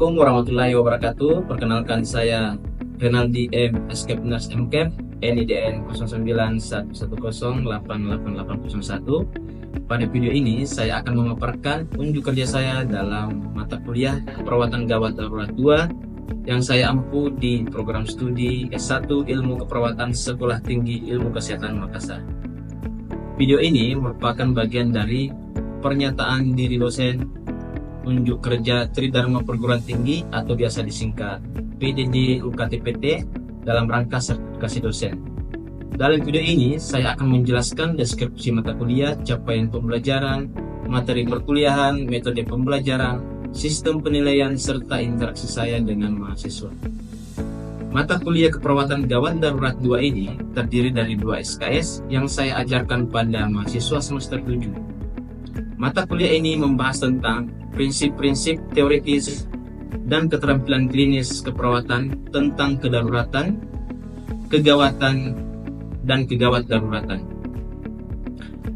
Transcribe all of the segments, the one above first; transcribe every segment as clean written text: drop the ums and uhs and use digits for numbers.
Assalamualaikum warahmatullahi wabarakatuh. Perkenalkan saya Renaldi M. Escape Nurse MCAP NIDN 0911108801. Pada video ini saya akan memaparkan unjuk kerja saya dalam mata kuliah Keperawatan Gawat Darurat 2 yang saya ampu di program studi S1 Ilmu Keperawatan Sekolah Tinggi Ilmu Kesehatan Makassar. Video ini merupakan bagian dari pernyataan diri dosen unjuk kerja Tridharma Perguruan Tinggi atau biasa disingkat PDD UKTPT dalam rangka sertifikasi dosen. Dalam video ini saya akan menjelaskan deskripsi mata kuliah, capaian pembelajaran, materi perkuliahan, metode pembelajaran, sistem penilaian, serta interaksi saya dengan mahasiswa. Mata kuliah Keperawatan Gawat Darurat 2 ini terdiri dari 2 SKS yang saya ajarkan pada mahasiswa semester 7. Mata kuliah ini membahas tentang prinsip-prinsip teoritis dan keterampilan klinis keperawatan tentang kedaruratan, kegawatan, dan kegawat daruratan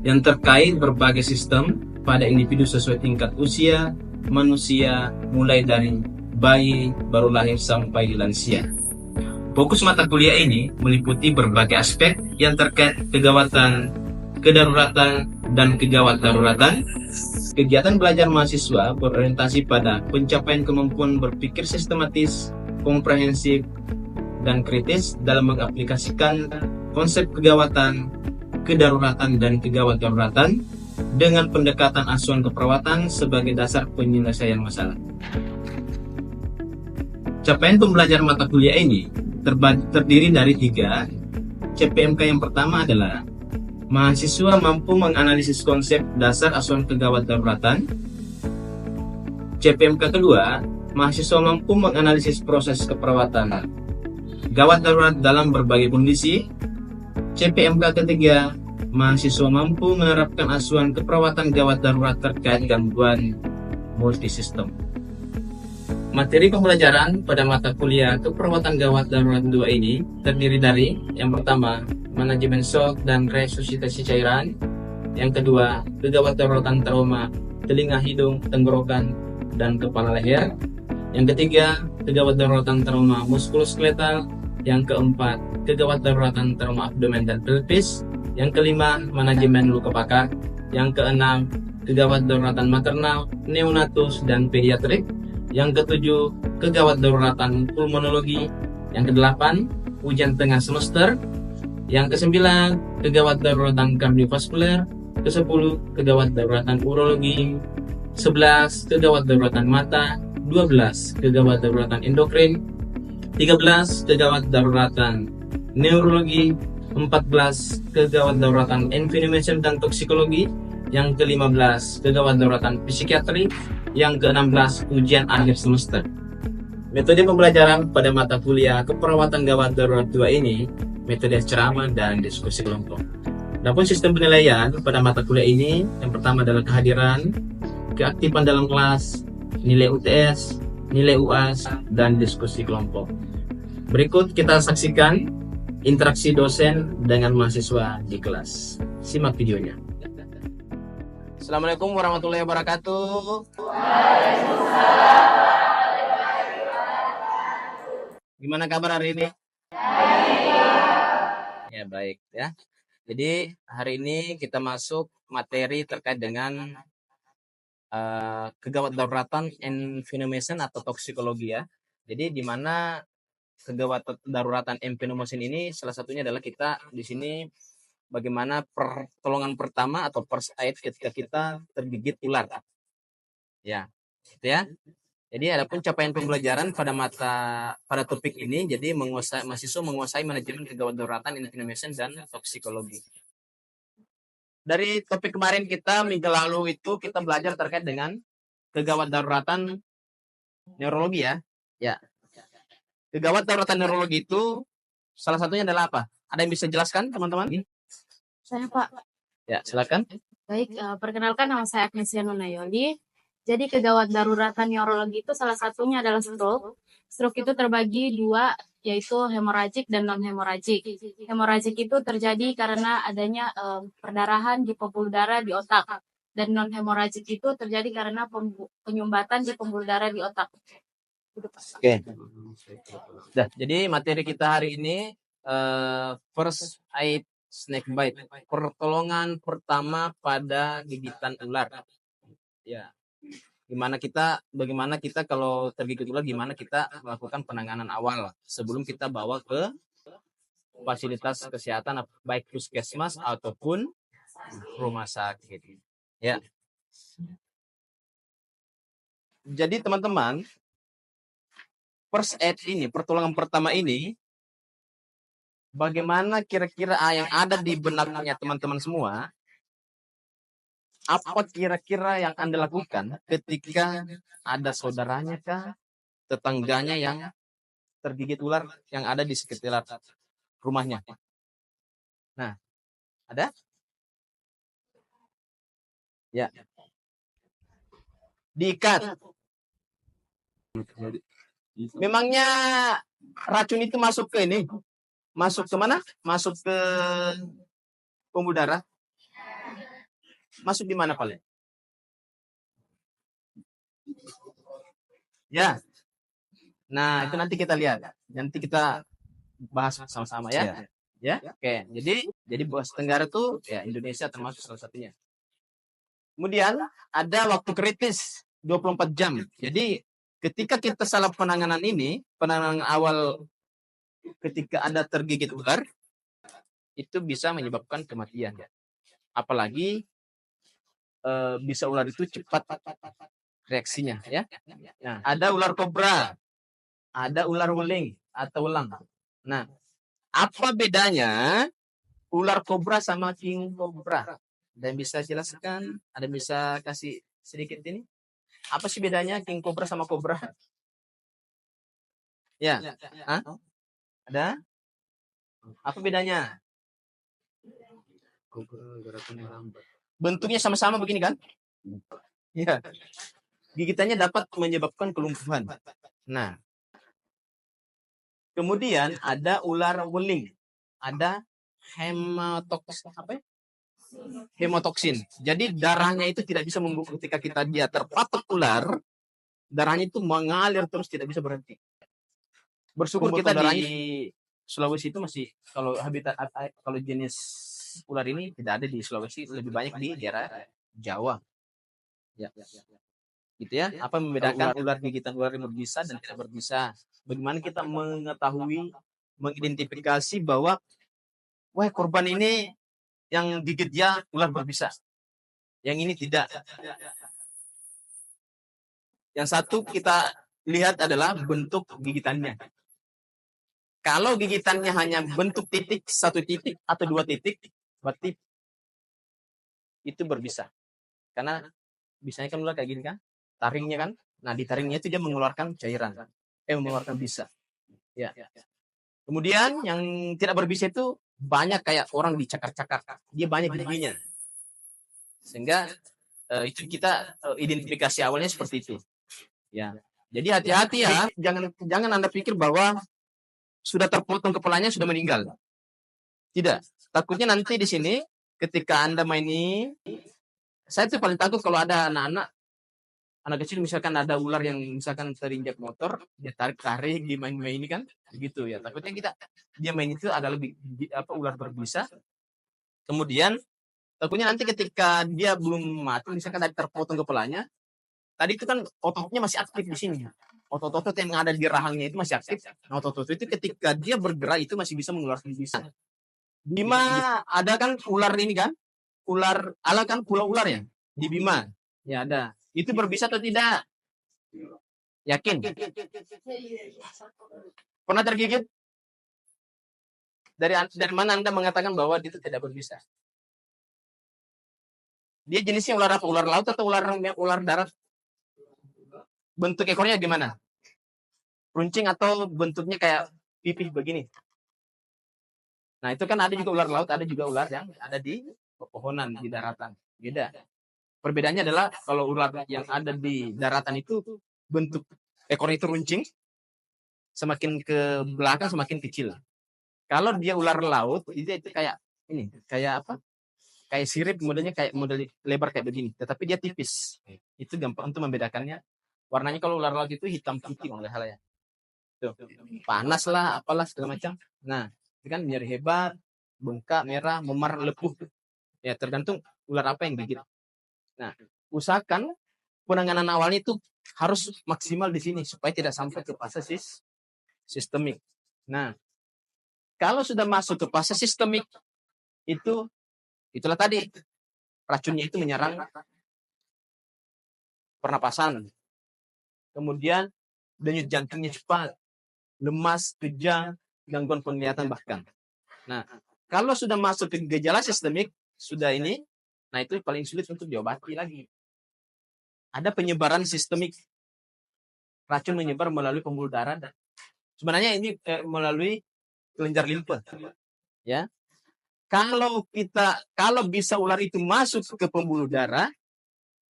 yang terkait berbagai sistem pada individu sesuai tingkat usia manusia mulai dari bayi baru lahir sampai lansia. Fokus mata kuliah ini meliputi berbagai aspek yang terkait kegawatan, kedaruratan, dan kegawat daruratan. Kegiatan belajar mahasiswa berorientasi pada pencapaian kemampuan berpikir sistematis, komprehensif, dan kritis dalam mengaplikasikan konsep kegawatan, kedaruratan, dan kegawat daruratan dengan pendekatan asuhan keperawatan sebagai dasar penyelesaian masalah. Capaian pembelajaran mata kuliah ini terdiri dari 3 CPMK. Yang pertama adalah mahasiswa mampu menganalisis konsep dasar asuhan kegawat daruratan. CPMK kedua, mahasiswa mampu menganalisis proses keperawatan gawat darurat dalam berbagai kondisi. CPMK ketiga, mahasiswa mampu menerapkan asuhan keperawatan gawat darurat terkait gangguan multisistem. Materi pembelajaran pada mata kuliah Keperawatan Gawat Darurat 2 ini terdiri dari yang pertama, manajemen shock dan resusitasi cairan. Yang kedua, kegawat daruratan trauma telinga, hidung, tenggorokan, dan kepala leher. Yang ketiga, kegawat daruratan trauma muskuloskeletal. Yang keempat, kegawat daruratan trauma abdomen dan pelvis. Yang kelima, manajemen luka bakar. Yang keenam, kegawat daruratan maternal, neonatus, dan pediatrik. Yang ketujuh, kegawat daruratan pulmonologi. Yang kedelapan, ujian tengah semester. Yang kesembilan, kegawat daruratan kardiovaskuler. Kesepuluh, kegawat daruratan urologi. 11, kegawat daruratan mata. 12, kegawat daruratan endokrin. 13, kegawat daruratan neurologi. 14, kegawat daruratan inflammation dan toksikologi. Yang ke-15, kegawat daruratan psikiatri. Yang ke-16, ujian akhir semester. Metode pembelajaran pada mata kuliah Keperawatan Gawat Darurat 2 ini metode ceramah dan diskusi kelompok. Adapun sistem penilaian pada mata kuliah ini, yang pertama adalah kehadiran, keaktifan dalam kelas, nilai UTS, nilai UAS, dan diskusi kelompok. Berikut kita saksikan interaksi dosen dengan mahasiswa di kelas. Simak videonya. Assalamualaikum warahmatullahi wabarakatuh. Gimana kabar hari ini? Ya, baik ya. Jadi hari ini kita masuk materi terkait dengan kegawat daruratan inflammation atau toksikologi ya. Jadi di mana kegawat daruratan inflammation ini salah satunya adalah kita di sini bagaimana pertolongan pertama atau first aid ketika kita tergigit ular. Ya, gitu ya. Jadi adapun capaian pembelajaran pada topik ini, jadi mahasiswa menguasai manajemen kegawat daruratan inflammation dan toksikologi. Dari topik kemarin kita minggu lalu itu kita belajar terkait dengan kegawat daruratan neurologi ya. Ya. Kegawat daruratan neurologi itu salah satunya adalah apa? Ada yang bisa jelaskan teman-teman? Saya Pak. Ya, silakan. Baik, perkenalkan nama saya Agnesia Nunayoli. Jadi kegawat daruratan neurologi itu salah satunya adalah stroke. Stroke itu terbagi 2, yaitu hemoragik dan non-hemoragik. Hemoragik itu terjadi karena adanya perdarahan di pembuluh darah di otak. Dan non-hemoragik itu terjadi karena penyumbatan di pembuluh darah di otak. Oke. Dah, jadi materi kita hari ini first aid snake bite, pertolongan pertama pada gigitan ular. Ya. Bagaimana kita kalau tergigit ular, gimana kita melakukan penanganan awal sebelum kita bawa ke fasilitas kesehatan baik puskesmas ataupun rumah sakit. Ya. Jadi teman-teman, first aid ini, pertolongan pertama ini, bagaimana kira-kira yang ada di benaknya teman-teman semua? Apa kira-kira yang Anda lakukan ketika ada saudaranya kah, tetangganya yang tergigit ular yang ada di sekitar rumahnya? Nah, ada? Ya. Diikat. Memangnya racun itu masuk ke ini? Masuk ke mana? Masuk ke pembuluh darah? Masuk di mana paling? Ya. Nah, itu nanti kita lihat. Nanti kita bahas sama-sama ya. Ya. Oke. Jadi Bos Tenggara tuh ya Indonesia termasuk salah satunya. Kemudian ada waktu kritis 24 jam. Jadi ketika kita salah penanganan ini, penanganan awal ketika ada tergigit ular, itu bisa menyebabkan kematian. Apalagi bisa ular itu cepat reaksinya ya. Nah, ada ular kobra, ada ular weling atau ulang. Nah, apa bedanya ular kobra sama king kobra? Dan bisa jelaskan? Ada bisa kasih sedikit ini? Apa sih bedanya king cobra sama kobra? Ya. Hah? Ada? Apa bedanya? Bentuknya sama-sama begini kan? Ya. Gigitannya dapat menyebabkan kelumpuhan. Nah. Kemudian ada ular weling. Ada hemotoksin apa ya? Hemotoksin. Jadi darahnya itu tidak bisa membuka ketika dia terpatok ular, darahnya itu mengalir terus tidak bisa berhenti. Bersyukur kita di Sulawesi itu masih kalau jenis ular ini tidak ada di Sulawesi, lebih banyak di daerah Jawa. Ya. Gitu ya. Apa membedakan ular gigitan ular yang berbisa dan tidak berbisa? Bagaimana kita mengetahui, mengidentifikasi bahwa wah korban ini yang gigit dia ular berbisa, yang ini tidak. Yang satu kita lihat adalah bentuk gigitannya. Kalau gigitannya hanya bentuk titik, 1 titik atau 2 titik, berarti itu berbisa. Karena bisanya kan ular kayak gini kan, taringnya kan. Nah di taringnya itu dia mengeluarkan cairan, mengeluarkan bisa. Ya. Kemudian yang tidak berbisa itu banyak kayak orang dicakar-cakar, dia banyak giginya. Sehingga itu kita identifikasi awalnya seperti itu. Ya. Jadi hati-hati ya, jangan Anda pikir bahwa sudah terpotong kepalanya sudah meninggal. Tidak. Takutnya nanti di sini ketika Anda main ini, saya tuh paling takut kalau ada anak kecil misalkan ada ular yang misalkan terinjak motor, dia tarik di main-main ini kan, gitu ya. Takutnya dia main itu ada lebih ular berbisa. Kemudian takutnya nanti ketika dia belum mati, misalkan tadi terpotong kepalanya, tadi itu kan ototnya masih aktif di sini. Otot-otot yang ada di rahangnya itu masih aktif. Nah, otot-otot itu ketika dia bergerak itu masih bisa mengeluarkan bisa. Bima ada kan ular ini kan? Ular ala kan pulau ular ya? Di Bima. Ya ada. Itu berbisa atau tidak? Yakin? Pernah tergigit? Dari mana Anda mengatakan bahwa itu tidak berbisa? Dia jenisnya ular apa? Ular laut atau ular darat? Bentuk ekornya gimana? Runcing atau bentuknya kayak pipih begini? Nah, itu kan ada juga ular laut, ada juga ular yang ada di pepohonan, di daratan. Beda. Perbedaannya adalah kalau ular yang ada di daratan itu bentuk ekornya itu runcing, semakin ke belakang semakin kecil. Kalau dia ular laut, itu kayak ini, kayak apa? Kayak sirip, modelnya kayak model lebar kayak begini, tetapi dia tipis. Itu gampang untuk membedakannya. Warnanya kalau ular laut itu hitam putih kalau nggak salah ya. Tuh. Panas lah, apalah segala macam. Nah, itu kan nyeri hebat, bengkak, merah, memar, lepuh. Ya tergantung ular apa yang gigit. Nah, usahakan penanganan awalnya itu harus maksimal di sini supaya tidak sampai ke fase sistemik. Nah, kalau sudah masuk ke fase sistemik itulah tadi racunnya itu menyerang pernapasan. Kemudian denyut jantungnya cepat, lemas, kejang, gangguan penglihatan bahkan. Nah, kalau sudah masuk ke gejala sistemik, sudah ini, nah itu paling sulit untuk diobati lagi. Ada penyebaran sistemik. Racun menyebar melalui pembuluh darah. Sebenarnya ini melalui kelenjar limpa. Ya. Kalau bisa ular itu masuk ke pembuluh darah,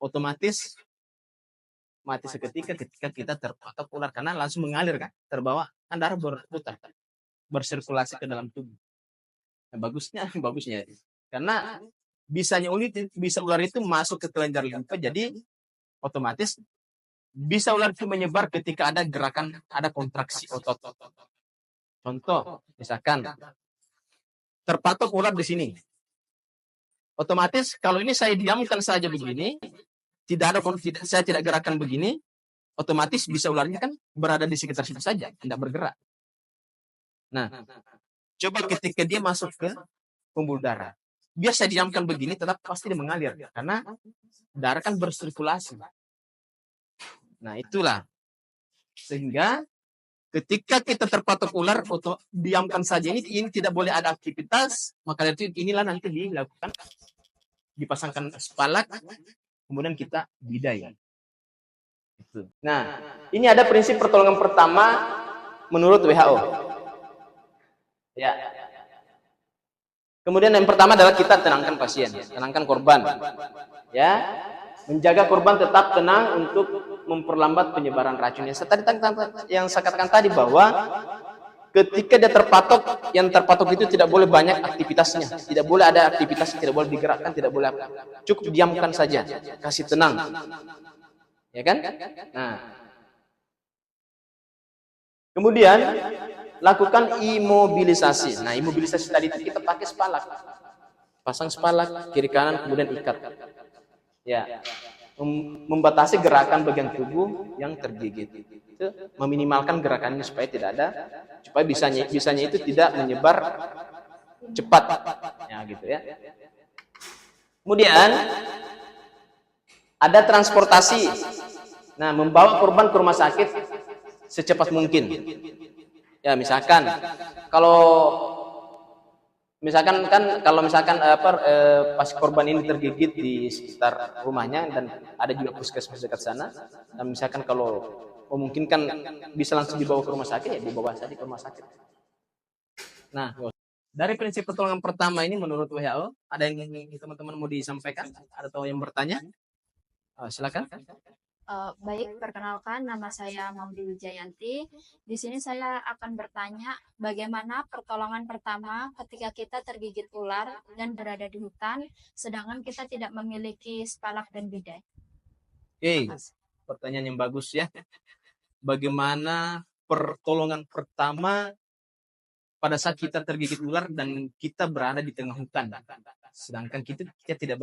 otomatis mati seketika ketika kita terpatok ular karena langsung mengalir kan, terbawa kan darah berputar, bersirkulasi ke dalam tubuh. Nah, bagusnya karena bisa ular itu masuk ke kelenjar limpa, jadi otomatis bisa ular itu menyebar ketika ada gerakan, ada kontraksi otot. Contoh, misalkan terpatok ular di sini. Otomatis kalau ini saya diamkan saja begini, saya tidak gerakan begini, otomatis bisa ularnya kan berada di sekitar situ saja, tidak bergerak. Nah, coba ketika dia masuk ke pembuluh darah, biar saya diamkan begini, tetap pasti dia mengalir karena darah kan bersirkulasi. Nah, itulah sehingga ketika kita terpatok ular, diamkan saja ini tidak boleh ada aktivitas, maka itu inilah nanti dilakukan, dipasangkan spalak, kemudian kita bidai. Nah, ini ada prinsip pertolongan pertama menurut WHO. Ya. Kemudian yang pertama adalah kita tenangkan pasien, tenangkan korban. Ya, menjaga korban tetap tenang untuk memperlambat penyebaran racunnya. Yang saya katakan tadi bahwa ketika dia terpatok, yang terpatok itu tidak boleh banyak aktivitasnya, tidak boleh ada aktivitas, tidak boleh digerakkan, tidak boleh apa. Cukup diamkan saja, kasih tenang. Ya kan? Nah, kemudian lakukan imobilisasi. Nah, imobilisasi tadi itu kita pakai spalak. Pasang spalak kiri kanan kemudian ikat. Ya. Membatasi gerakan bagian tubuh yang tergigit. Itu meminimalkan gerakannya supaya tidak ada, supaya bisanya itu tidak menyebar cepat. Ya, gitu ya. Kemudian ada transportasi. Nah, membawa korban ke rumah sakit secepat mungkin. Ya, misalkan pas korban ini tergigit di sekitar rumahnya dan ada juga puskesmas dekat sana, dan misalkan kalau memungkinkan bisa langsung dibawa ke rumah sakit, ya dibawa saja ke rumah sakit. Nah, dari prinsip pertolongan pertama ini menurut WHO, ada yang teman-teman mau disampaikan atau yang bertanya? Silakan. Baik, perkenalkan nama saya Maudi Wijayanti. Di sini saya akan bertanya bagaimana pertolongan pertama ketika kita tergigit ular dan berada di hutan, sedangkan kita tidak memiliki spalak dan bidai. Oke, pertanyaan yang bagus ya. Bagaimana pertolongan pertama pada saat kita tergigit ular dan kita berada di tengah hutan, sedangkan kita tidak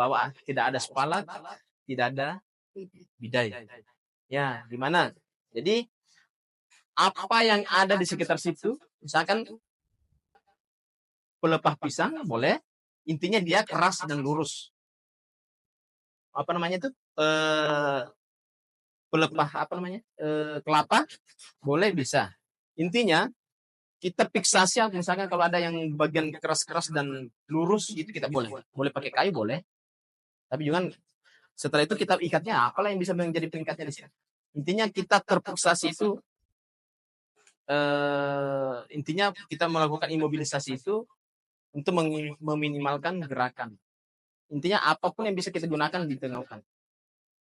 ada spalak, tidak ada bidai. Ya, gimana? Jadi apa yang ada di sekitar situ, misalkan pelepah pisang boleh, intinya dia keras dan lurus. Apa namanya itu? Pelepah kelapa boleh, bisa. Intinya kita fiksasi, misalkan kalau ada yang bagian keras-keras dan lurus itu kita boleh pakai kayu boleh, tapi juga setelah itu kita ikatnya apalah yang bisa menjadi pengikatnya di sini. Intinya kita terfiksasi itu, intinya kita melakukan imobilisasi itu untuk meminimalkan gerakan. Intinya apapun yang bisa kita gunakan di tengah hutan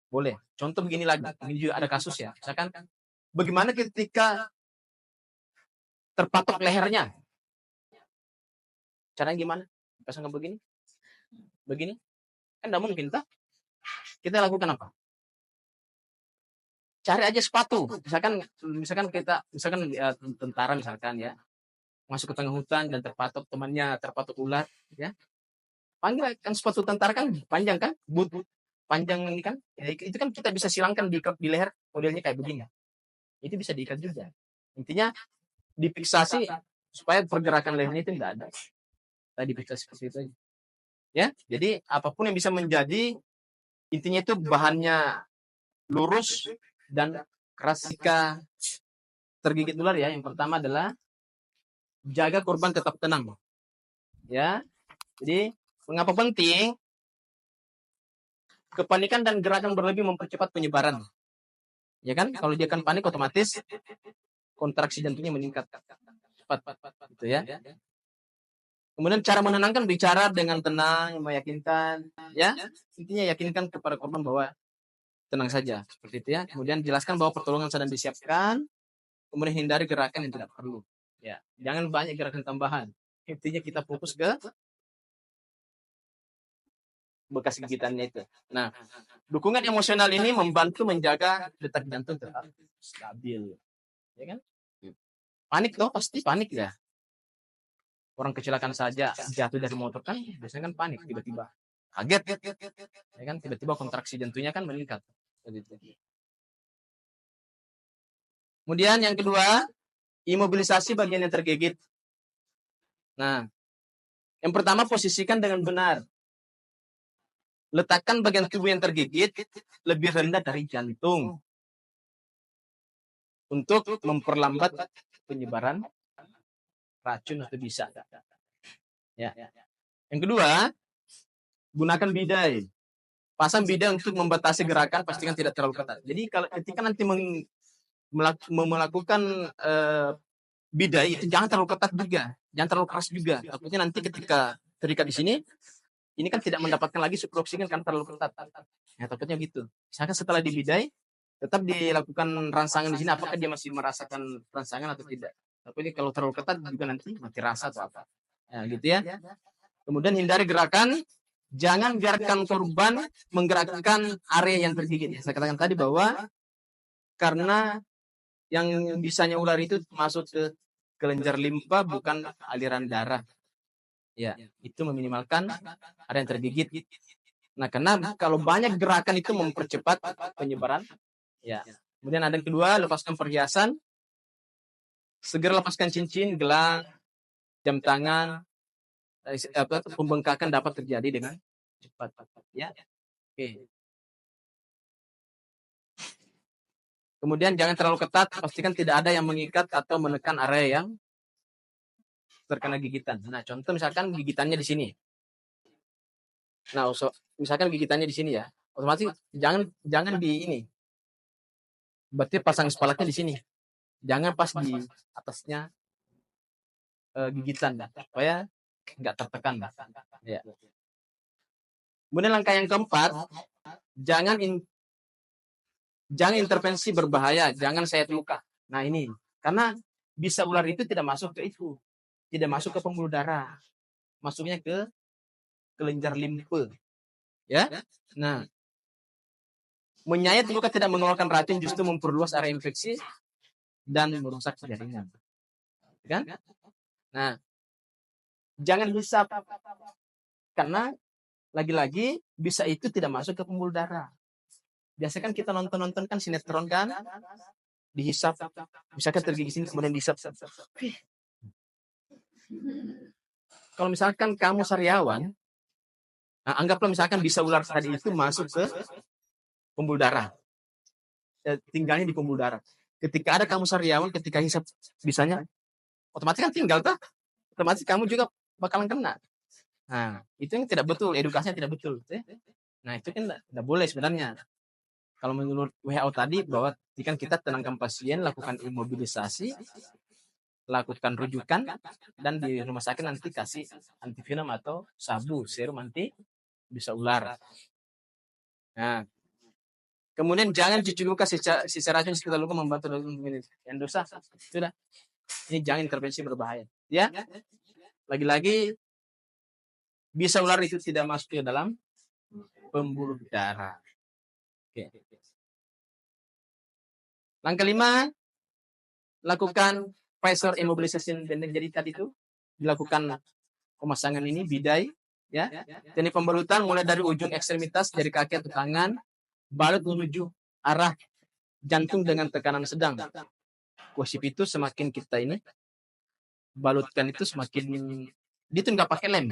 boleh. Contoh begini lagi, ini juga ada kasus ya, misalkan bagaimana ketika terpatok lehernya, caranya gimana? Pasangkan begini kan tidak mungkin, kita lakukan apa? cari aja sepatu. Misalkan tentara misalkan ya, masuk ke tengah hutan dan terpatok ular, ya. Panggil kan sepatu tentara kan panjang kan, boot panjang ini kan, ya, itu kan kita bisa silangkan di leher modelnya kayak begini. Itu bisa diikat juga. Intinya difiksasi supaya pergerakan lehernya itu tidak ada. Tadi difiksasi seperti itu aja. Ya, jadi apapun yang bisa menjadi intinya itu bahannya lurus dan keras. Jika tergigit ular ya, yang pertama adalah jaga korban tetap tenang. Ya, jadi mengapa penting? Kepanikan dan gerakan berlebih mempercepat penyebaran. Ya kan? Kalau dia kan panik otomatis kontraksi jantungnya meningkat cepat, gitu ya. Kemudian cara menenangkan, bicara dengan tenang, meyakinkan, ya. Intinya yakinkan kepada korban bahwa tenang saja, seperti itu ya. Kemudian jelaskan bahwa pertolongan sedang disiapkan. Kemudian hindari gerakan yang tidak perlu. Ya, jangan banyak gerakan tambahan. Intinya kita fokus ke bekas gigitannya itu. Nah, dukungan emosional ini membantu menjaga detak jantung tetap stabil, ya kan? Panik loh, pasti panik ya. Orang kecelakaan saja jatuh dari motor kan biasanya kan panik, tiba-tiba kaget, ya kan, tiba-tiba kontraksi jantungnya kan meningkat. Kemudian yang kedua, imobilisasi bagian yang tergigit. Nah, yang pertama posisikan dengan benar. Letakkan bagian tubuh yang tergigit lebih rendah dari jantung untuk memperlambat penyebaran racun atau bisa. Ya. Yang kedua, gunakan bidai. Pasang bidai untuk membatasi gerakan, pastikan tidak terlalu ketat. Jadi kalau ketika nanti melakukan bidai itu jangan terlalu ketat juga, jangan terlalu keras juga. Takutnya nanti ketika terikat di sini, ini kan tidak mendapatkan lagi suplai oksigen karena terlalu ketat. Ya, takutnya gitu. Misalkan setelah dibidai, tetap dilakukan rangsangan di sini, apakah dia masih merasakan rangsangan atau tidak. Tapi kalau terlalu ketat juga nanti mati rasa atau apa. Ya, gitu ya. Kemudian hindari gerakan, jangan biarkan korban menggerakkan area yang tergigit. Saya katakan tadi bahwa karena yang bisanya ular itu masuk ke kelenjar limpa bukan aliran darah. Ya, itu meminimalkan area yang tergigit. Nah, karena kalau banyak gerakan itu mempercepat penyebaran. Ya. Kemudian ada yang kedua, lepaskan perhiasan. Segera lepaskan cincin, gelang, jam tangan. Pembengkakan dapat terjadi dengan cepat. Ya. Oke. Kemudian jangan terlalu ketat, pastikan tidak ada yang mengikat atau menekan area yang terkena gigitan. Nah, contoh misalkan gigitannya di sini. Nah, misalkan gigitannya di sini ya, otomatis jangan di ini. Berarti pasang spalaatnya di sini. Jangan pas di atasnya gigitan, supaya nggak tertekan. Ya. Kemudian langkah yang keempat, jangan intervensi berbahaya, jangan sayat luka. Nah ini, karena bisa ular itu tidak masuk ke itu, tidak masuk ke pembuluh darah, masuknya ke kelenjar limfe. Ya, nah menyayat luka tidak mengeluarkan racun, justru memperluas area infeksi dan merusak jaringan. Kan? Nah, jangan hisap, karena lagi-lagi bisa itu tidak masuk ke pembuluh darah. Biasanya kan kita nonton kan sinetron kan, dihisap, misalkan tergigit sini kemudian dihisap. Kalau misalkan kamu sariawan, nah, anggaplah misalkan bisa ular tadi itu masuk ke pembuluh darah, tinggalnya di pembuluh darah. Ketika ada kamu sariawan, ketika hisap bisanya, otomatis kan tinggal tuh, otomatis kamu juga bakalan kena. Nah, itu yang tidak betul, edukasinya tidak betul. Nah, itu kan tidak boleh sebenarnya. Kalau menurut WHO tadi bahwa kita tenangkan pasien, lakukan imobilisasi, lakukan rujukan, dan di rumah sakit nanti kasih antivenom atau sabu, serum anti bisa ular. Nah, kemudian jangan cuci luka sisa racun sekitar luka membantu yang dosa. Sudah. Ini jangan intervensi berbahaya. Ya. Lagi-lagi bisa ular itu tidak masuk ke dalam pembuluh darah. Oke. Langkah 5, lakukan pressure immobilization bending. Jadi tadi itu dilakukan pemasangan ini bidai, ya. Teknik pembalutan mulai dari ujung ekstremitas dari kaki atau tangan, balut menuju arah jantung dengan tekanan sedang. Gosip itu semakin kita ini balutkan itu semakin dia tuh nggak pakai lem,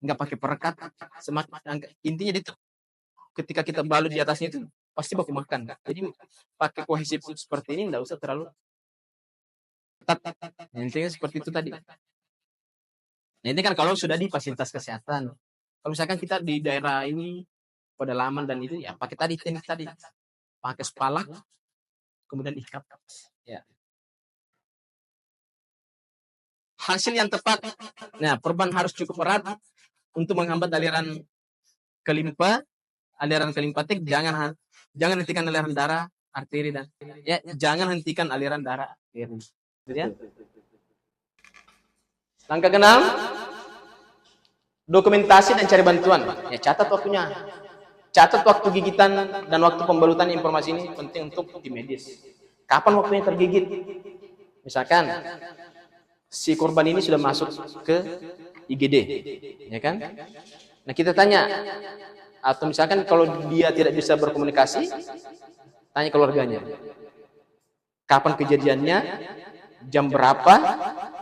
nggak pakai perekat, semakin intinya itu ketika kita balut di atasnya itu pasti baku makan. Jadi pakai kohesif seperti ini nggak usah terlalu ketat. Intinya seperti itu tadi. Nah, ini kan kalau sudah di fasilitas kesehatan. Kalau misalkan kita di daerah ini pedalaman dan itu ya pakai tadi teknik tadi, pakai spalak, kemudian ikat. Ya. Hasil yang tepat. Nah, korban harus cukup erat untuk menghambat aliran ke limpa, aliran ke limpatik. Jangan hentikan aliran darah, arteri dan ya jangan hentikan aliran darah, arteri. Ya. Langkah ke-6, dokumentasi dan cari bantuan. Ya, catat waktunya. Catat waktu gigitan dan waktu pembalutan. Informasi ini penting untuk tim medis. Kapan waktunya tergigit? Misalkan si korban ini sudah masuk ke IGD, ya kan? Nah, kita tanya, atau misalkan kalau dia tidak bisa berkomunikasi, tanya keluarganya. Kapan kejadiannya? Jam berapa?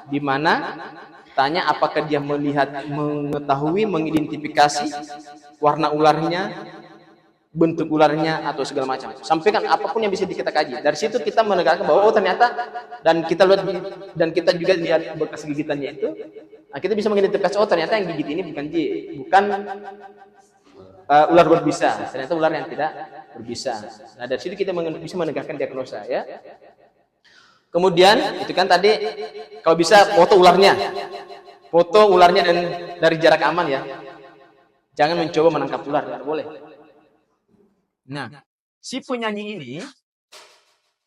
Di mana? Tanya apakah dia melihat, mengetahui, mengidentifikasi warna ularnya, bentuk ularnya, atau segala macam. Sampaikan apapun yang bisa kita kaji. Dari situ kita menegakkan bahwa oh ternyata, dan kita lihat dan kita juga lihat bekas gigitannya itu. Nah, kita bisa mengidentifikasi oh ternyata yang gigit ini bukan ular berbisa, ternyata ular yang tidak berbisa. Nah, dari situ kita bisa menegakkan diagnosa, ya. Kemudian itu kan tadi kalau bisa foto ularnya dan dari jarak aman, ya. Jangan mencoba menangkap ular, tidak boleh. Nah, si penyanyi ini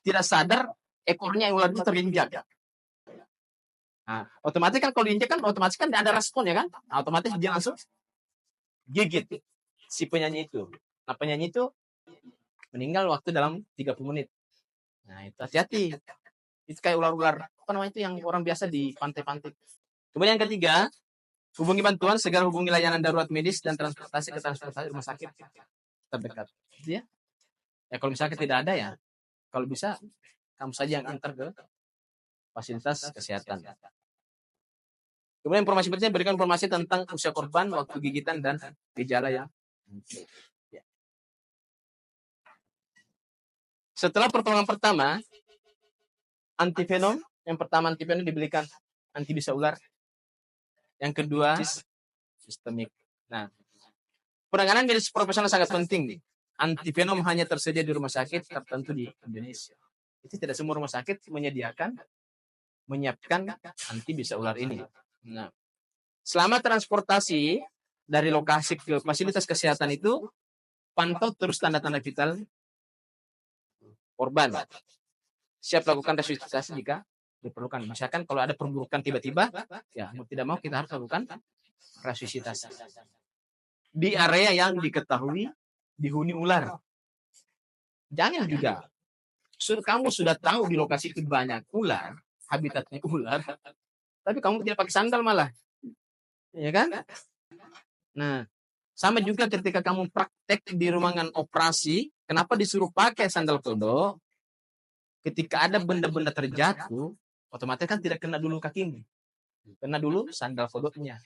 tidak sadar ekornya yang ular itu terinjak. Nah, otomatis kan kalau diinjak kan otomatis kan ada respon, ya kan? Nah, otomatis dia langsung gigit si penyanyi itu. Nah, penyanyi itu meninggal waktu dalam 30 menit. Nah, itu hati-hati. Itu kayak ular-ular apa namanya itu yang orang biasa di pantai-pantai. Kemudian yang ketiga, hubungi bantuan, segera hubungi layanan darurat medis dan transportasi ke transportasi rumah sakit terdekat. Ya. Ya kalau misalnya tidak ada, ya kalau bisa kamu saja yang antar ke fasilitas kesehatan. Kemudian informasi berikutnya, berikan informasi tentang usia korban, waktu gigitan, dan gejala yang muncul. Ya. Setelah pertolongan pertama, antivenom. Yang pertama antivenom diberikan anti bisa ular. Yang kedua sistemik. Nah, penanganan medis profesional sangat penting. Antivenom hanya tersedia di rumah sakit tertentu di Indonesia. Itu tidak semua rumah sakit menyiapkan anti bisa ular ini. Nah, selama transportasi dari lokasi ke fasilitas kesehatan itu, pantau terus tanda-tanda vital korban. Siap lakukan resusitasi jika diperlukan. Misalkan kalau ada perburukan tiba-tiba, ya mau tidak mau kita harus lakukan resusitasi di area yang diketahui dihuni ular. Jangan juga kamu sudah tahu di lokasi itu banyak ular, habitatnya ular, tapi kamu tidak pakai sandal malah, ya kan? Nah, sama juga ketika kamu praktek di ruangan operasi, kenapa disuruh pakai sandal kodok? Ketika ada benda-benda terjatuh, otomatis kan tidak kena dulu kakimu, kena dulu sandal kodoknya.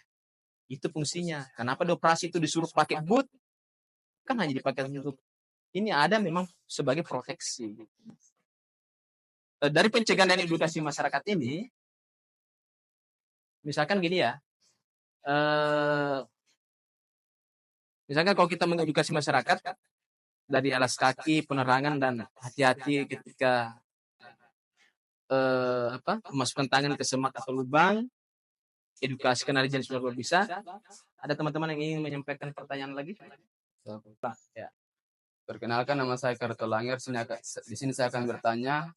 Itu fungsinya. Kenapa di operasi itu disuruh pakai boot? Kan hanya dipakai untuk ini ada memang sebagai proteksi. Dari pencegahan dan edukasi masyarakat ini, misalkan gini ya, misalkan kalau kita mengedukasi masyarakat dari alas kaki, penerangan, dan hati-hati ketika memasukkan tangan ke semak atau lubang, edukasi kenali jenis ular berbisa. Ada teman-teman yang ingin menyampaikan pertanyaan lagi? Ya. Perkenalkan, nama saya Karto Langer. Di sini saya akan bertanya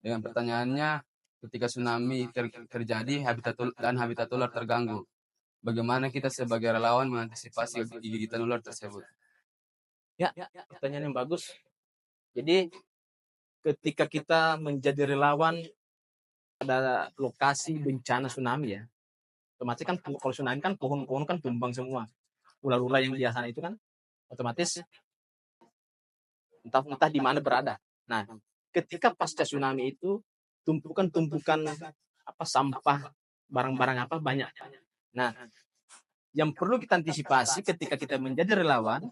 dengan pertanyaannya, ketika tsunami terjadi habitat ular terganggu, bagaimana kita sebagai relawan mengantisipasi gigitan ular tersebut? Ya, pertanyaan yang bagus. Jadi ketika kita menjadi relawan pada lokasi bencana tsunami ya, otomatis kan kalau tsunami kan pohon-pohon kan tumbang semua, ular-ular yang biasa itu kan otomatis entah di mana berada. Nah, ketika pasca tsunami itu tumpukan-tumpukan sampah, barang-barang banyak. Nah, yang perlu kita antisipasi ketika kita menjadi relawan,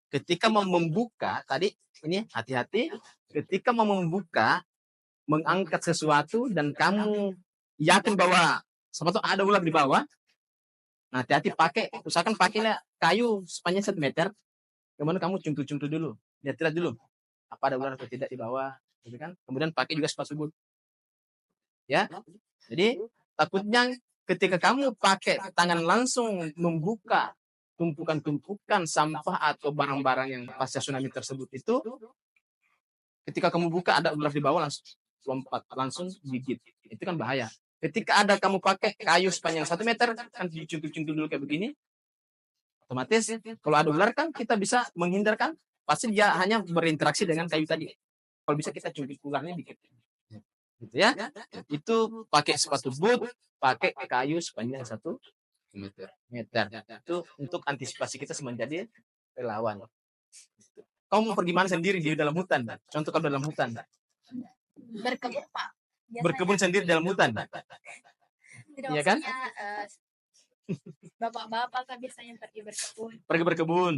ketika mau membuka tadi ini hati-hati ketika mau membuka mengangkat sesuatu dan kamu yakin bahwa sebetulnya ada ular di bawah. Nah, hati-hati usahakan pakailah kayu sepanjang 1 meter. Kemudian kamu cuntuh-cuntuh dulu, lihat dulu apa ada ular atau tidak di bawah, gitu kan? Kemudian pakai juga sepatu boot. Ya. Jadi takutnya ketika kamu pakai tangan langsung membuka tumpukan-tumpukan sampah atau barang-barang yang pasca tsunami tersebut itu, ketika kamu buka ada ular di bawah langsung lompat, langsung gigit. Itu kan bahaya. Ketika ada kamu pakai kayu sepanjang 1 meter, kan dicuntul-cuntul dulu kayak begini, otomatis kalau ada ular kan kita bisa menghindarkan, pasti dia hanya berinteraksi dengan kayu tadi. Kalau bisa kita cubit ularnya dikit. Gitu ya. Itu pakai sepatu boot, pakai kayu sepanjang 1 meter. Itu untuk antisipasi kita menjadi relawan. Kamu mau pergi mana sendiri di dalam hutan? Contoh kalau dalam hutan. Berkebun, Pak. Biasanya. Berkebun sendiri dalam hutan. Tidak, Iya kan? Bapak-bapak kan biasanya pergi berkebun. Pergi berkebun.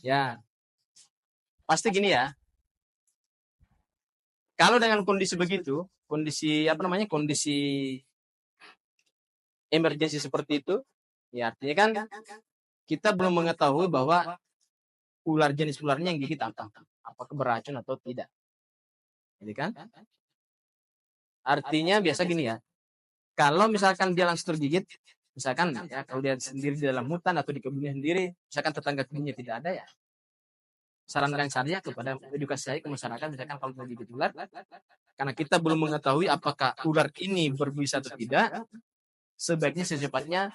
Ya. Pasti gini ya. Kalau dengan kondisi begitu, kondisi emergensi seperti itu, ya artinya kan kita belum mengetahui bahwa jenis ularnya yang gigit apakah beracun atau tidak. Jadi kan? Artinya biasa gini ya. Kalau misalkan dia langsung tergigit, misalkan ya kalau dia sendiri di dalam hutan atau di kebunnya sendiri, misalkan tetangga-tetangganya tidak ada ya, sarankan saya kepada edukasi saya ke masyarakat, misalkan kalau tergigit ular, karena kita belum mengetahui apakah ular ini berbisa atau tidak, sebaiknya secepatnya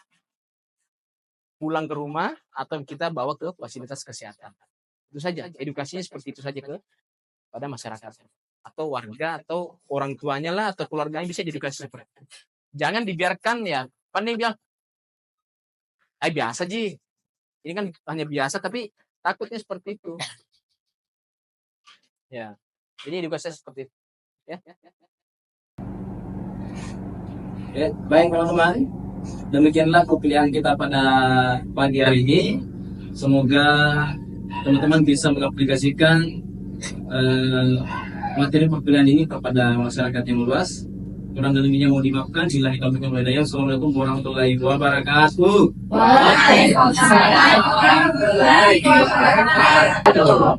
pulang ke rumah atau kita bawa ke fasilitas kesehatan. Itu saja, edukasinya seperti itu saja pada masyarakat atau warga atau orang tuanya lah atau keluarganya bisa diedukasi seperti itu. Jangan dibiarkan ya, pandai bilang, biasa Ji, ini kan hanya biasa tapi takutnya seperti itu. Ya, jadi edukasi seperti itu. Ya. Baik teman-teman, demikianlah pilihan kita pada pagi hari ini. Semoga teman-teman bisa mengaplikasikan materi pilihan ini kepada masyarakat yang luas. Kurang dan lebihnya mau dimaafkan. Billahi taufiq wal hidayah. Assalamualaikum warahmatullahi wabarakatuh. Waalaikumsalam warahmatullahi wabarakatuh.